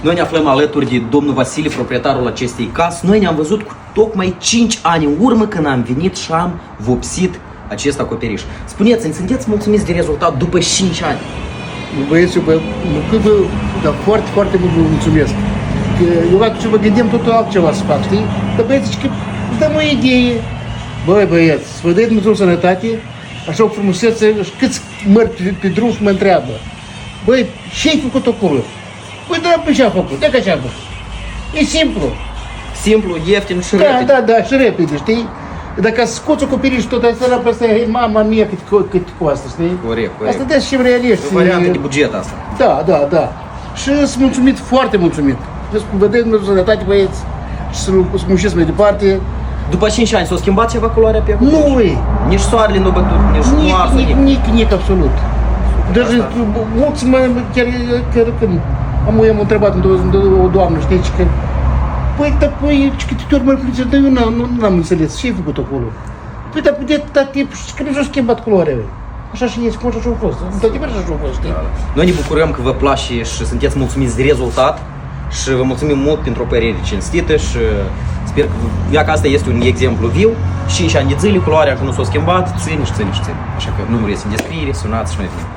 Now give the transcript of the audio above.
Noi ne aflăm alături de domnul Vasile, proprietarul acestei case. Noi ne-am văzut cu tocmai 5 ani în urmă când am venit și am vopsit acest acoperiș. Spuneți-mi, sunteți mulțumiți de rezultat după 5 ani? Băieți, dar foarte, foarte mult vă mulțumesc. Că eu atunci mă gândeam totul altceva să fac, știi? Dar băieți, că îți dăm o idee. Băi, băieți, să vă dai Dumnezeu sănătate, așa o frumusețe, și câți mărți pe drum și mă întreabă. Băi, ce-ai făcut acolo? Băi, da, pe ce-am făcut? De ce am făcut? E simplu. Simplu, ieftin și Da, repede. da, și repede, știi? Dacă scoți acoperiș tot asta, pe asta e mama mia cât costă, știi? Corect. Asta de și realiști. E o variantă de buget asta. Da. Și sunt mulțumit, foarte mulțumit. Deci, vă dai Dumnezeu sănătate, băieți, și să munciți mai departe. După 5 ani s-a schimbat ceva culoarea pe acoperiș? Nu, ei. Nici soarele nu bătut, nici noapte, Nici, absolut. Deci, mulți chiar când am întrebat o doamnă, știi, că păi, dar păi, câte ori mă plice, dar eu n-am înțeles, ce ai făcut acolo? Păi, dar de atâta timp, că nu și-a schimbat culoarea, băi. Așa și ești, cum așa a fost, într-adevăr așa a fost, știi? Noi ne bucurăm că vă place și sunteți mulțumiți de rezultat și vă mulțumim mult pentru o părere cinstită și sper că asta este un exemplu viu. 5 ani de zile, culoarea că nu s-a schimbat, ține. Așa că numărul este în descriere, sunați și noi venim.